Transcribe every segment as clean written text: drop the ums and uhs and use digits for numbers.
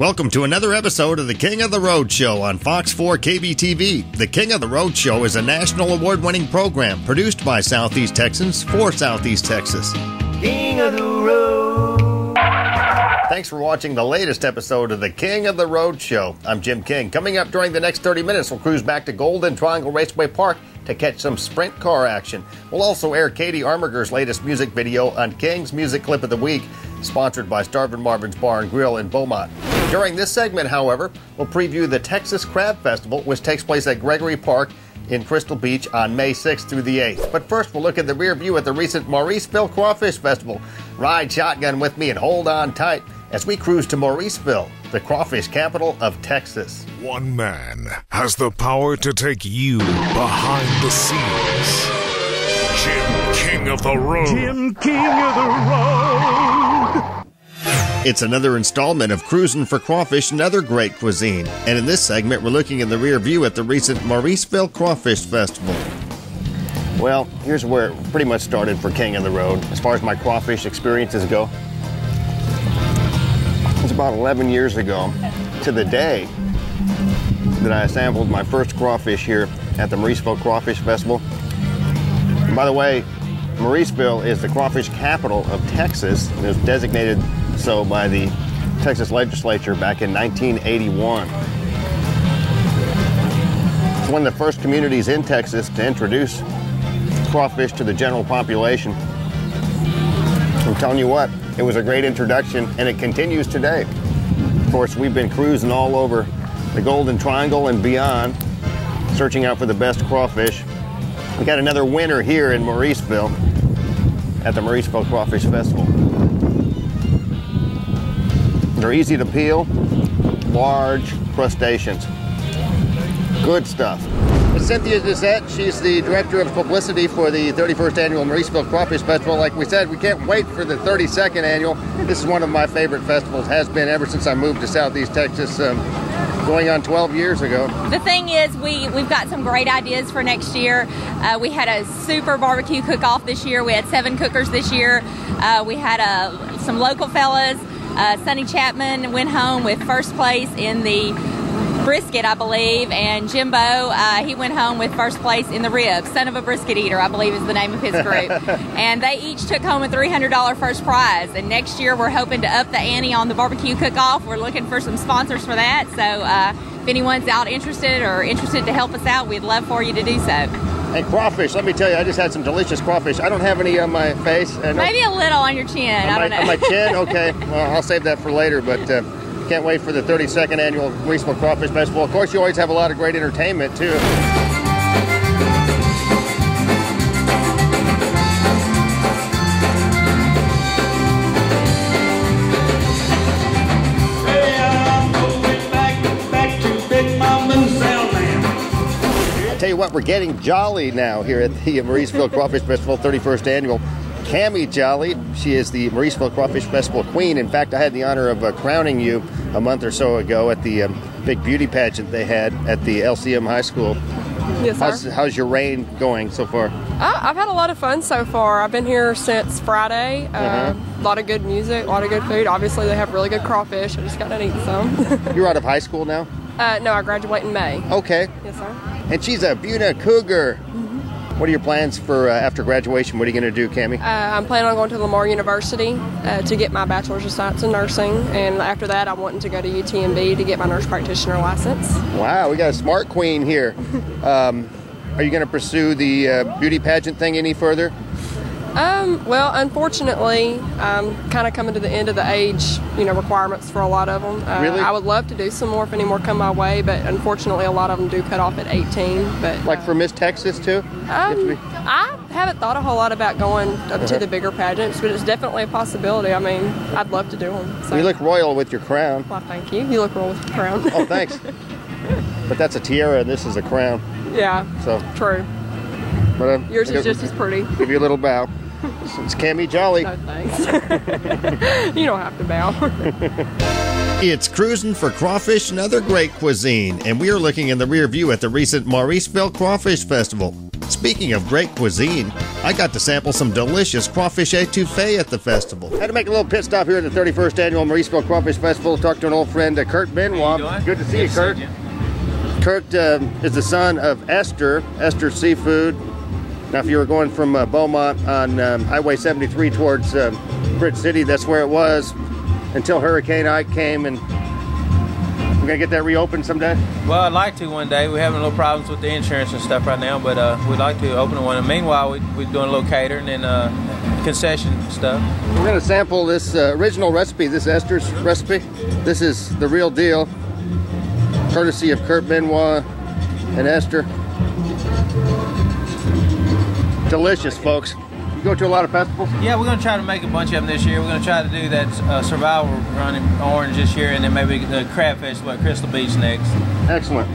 Welcome to another episode of the King of the Road Show on Fox 4 KBTV. The King of the Road Show is a national award-winning program produced by Southeast Texans for Southeast Texas. King of the Road. Thanks for watching the latest episode of the King of the Road Show. I'm Jim King. Coming up during the next 30 minutes, we'll cruise back to Golden Triangle Raceway Park to catch some sprint car action. We'll also air Katie Armiger's latest music video on King's Music Clip of the Week, sponsored by Starvin' Marvin's Bar and Grill in Beaumont. During this segment, however, we'll preview the Texas Crab Festival, which takes place at Gregory Park in Crystal Beach on May 6th through the 8th. But first, we'll look at the rear view at the recent Mauriceville Crawfish Festival. Ride shotgun with me and hold on tight as we cruise to Mauriceville, the crawfish capital of Texas. One man has the power to take you behind the scenes. Jim King of the Road. Jim King of the Road. It's another installment of Cruising for Crawfish and Other Great Cuisine. And in this segment, we're looking in the rear view at the recent Mauriceville Crawfish Festival. Well, here's where it pretty much started for King of the Road, as far as my crawfish experiences go. It was about 11 years ago to the day that I assembled my first crawfish here at the Mauriceville Crawfish Festival. And by the way, Mauriceville is the crawfish capital of Texas, and it was designated so by the Texas legislature back in 1981. It's one of the first communities in Texas to introduce crawfish to the general population. I'm telling you what, it was a great introduction, and it continues today. Of course, we've been cruising all over the Golden Triangle and beyond, searching out for the best crawfish. We got another winner here in Mauriceville at the Mauriceville Crawfish Festival. They're easy to peel, large crustaceans. Good stuff. Cynthia Dissette, she's the Director of Publicity for the 31st Annual Mauriceville Crawfish Festival. Like we said, we can't wait for the 32nd Annual. This is one of my favorite festivals, has been ever since I moved to Southeast Texas, going on 12 years ago. The thing is, we've got some great ideas for next year. We had a super barbecue cook-off this year. We had 7 cookers this year. We had some local fellas. Sonny Chapman went home with first place in the brisket, I believe, and Jimbo, he went home with first place in the ribs. Son of a Brisket Eater, I believe is the name of his group. And they each took home a $300 first prize. And next year we're hoping to up the ante on the barbecue cook-off. We're looking for some sponsors for that. So if anyone's interested to help us out, we'd love for you to do so. And crawfish, let me tell you, I just had some delicious crawfish. I don't have any on my face. Maybe a little on your chin, I don't know. On my chin? Okay, well, I'll save that for later, but can't wait for the 32nd Annual Mauriceville Crawfish Festival. Of course, you always have a lot of great entertainment, too. Tell you what, we're getting jolly now here at the Mauriceville Crawfish Festival 31st Annual. Cammie Jolly, she is the Mauriceville Crawfish Festival Queen. In fact, I had the honor of crowning you a month or so ago at the big beauty pageant they had at the LCM High School. Yes, sir. How's your reign going so far? I've had a lot of fun so far. I've been here since Friday. A lot of good music, a lot of good food. Obviously, they have really good crawfish. I just got to eat some. You're out of high school now? No, I graduate in May. Okay. Yes, sir. And she's a Buena Cougar. What are your plans for after graduation? What are you going to do, Cammie? I'm planning on going to Lamar University to get my Bachelor's of Science in Nursing. And after that, I'm wanting to go to UTMB to get my nurse practitioner license. Wow, we got a smart queen here. Are you going to pursue the beauty pageant thing any further? Well, unfortunately, I'm kind of coming to the end of the age, requirements for a lot of them. Really? I would love to do some more if any more come my way, but unfortunately, a lot of them do cut off at 18. But like for Miss Texas too? I haven't thought a whole lot about going up to the bigger pageants, but it's definitely a possibility. I mean, I'd love to do them. So. You look royal with your crown. Well, thank you. You look royal with your crown. Oh, thanks. But that's a tiara, and this is a crown. Yeah. So true. But, yours is just as pretty. Give you a little bow. It's Cammie Jolly. No, thanks. You don't have to bow. It's Cruising for Crawfish and Other Great Cuisine, and we are looking in the rear view at the recent Mauriceville Crawfish Festival. Speaking of great cuisine, I got to sample some delicious crawfish etouffee at the festival. Had to make a little pit stop here at the 31st Annual Mauriceville Crawfish Festival. Talked to an old friend, Kurt Benoit. Good to see you, Kurt. Kurt is the son of Esther Seafood. Now, if you were going from Beaumont on Highway 73 towards Bridge City, that's where it was until Hurricane Ike came, and we're going to get that reopened someday? Well, I'd like to one day. We're having a little problems with the insurance and stuff right now, but we'd like to open one. And meanwhile, we're doing a little catering and concession stuff. We're going to sample this original recipe, this Esther's recipe. This is the real deal, courtesy of Kurt Benoit and Esther. Delicious, folks. You go to a lot of festivals? Yeah, we're going to try to make a bunch of them this year. We're going to try to do that survival run in Orange this year, and then maybe the crab festival at Crystal Beach next. Excellent.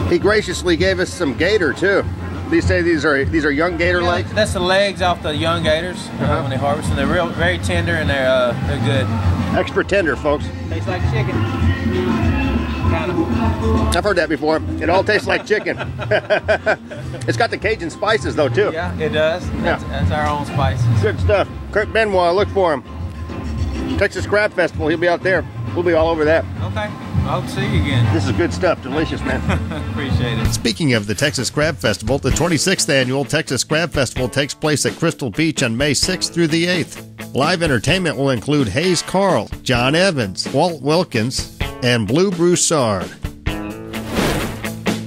He graciously gave us some gator too. These say these are young gator legs. That's the legs off the young gators when they harvest them. They're very tender and they're good. Extra tender, folks. Tastes like chicken. Kind of. I've heard that before. It all tastes like chicken. It's got the Cajun spices though too. Yeah, it does. That's our own spices. Good stuff. Kurt Benoit, look for him. Texas Crab Festival. He'll be out there. We'll be all over that. Okay. I hope to see you again. This is good stuff. Delicious, man. Appreciate it. Speaking of the Texas Crab Festival, the 26th Annual Texas Crab Festival takes place at Crystal Beach on May 6th through the 8th. Live entertainment will include Hayes Carl, John Evans, Walt Wilkins, and Blue Broussard.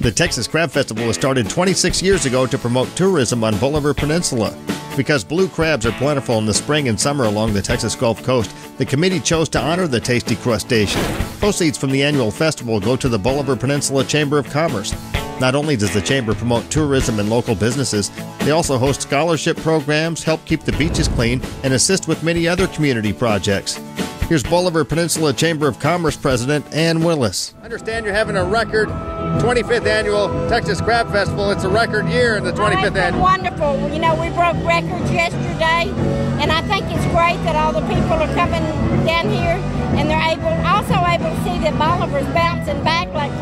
The Texas Crab Festival was started 26 years ago to promote tourism on Bolivar Peninsula. Because blue crabs are plentiful in the spring and summer along the Texas Gulf Coast, the committee chose to honor the tasty crustacean. Proceeds from the annual festival go to the Bolivar Peninsula Chamber of Commerce. Not only does the chamber promote tourism and local businesses, they also host scholarship programs, help keep the beaches clean, and assist with many other community projects. Here's Bolivar Peninsula Chamber of Commerce President Ann Willis. I understand you're having a record 25th Annual Texas Crab Festival. It's a record year in the 25th Annual. Wonderful. You know, we broke records yesterday, and I think it's great that all the people are coming down here, and they're also able to see that Bolivar's bouncing back, like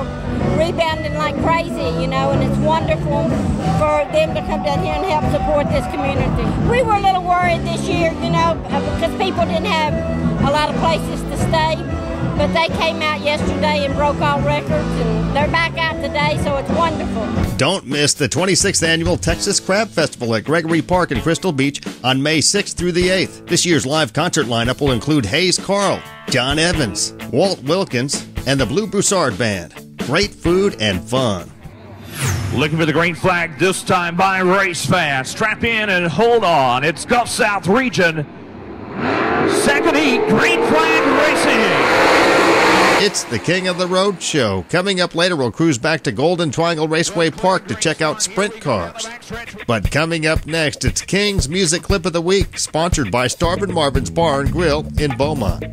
rebounding like crazy, you know, and it's wonderful for them to come down here and help support this community. We were a little worried this year, you know, because people didn't have a lot of places to stay, but they came out yesterday and broke all records, and they're back out today, so it's wonderful. Don't miss the 26th Annual Texas Crab Festival at Gregory Park in Crystal Beach on May 6th through the 8th. This year's live concert lineup will include Hayes Carl, John Evans, Walt Wilkins, and the Blue Broussard Band. Great food and fun. Looking for the green flag this time by race fans. Strap in and hold on. It's Gulf South Region. Second heat, green flag racing. It's the King of the Road show. Coming up later, we'll cruise back to Golden Triangle Raceway Park to check out sprint cars. But coming up next, it's King's Music Clip of the Week, sponsored by Starvin' Marvin's Bar and Grill in Beaumont.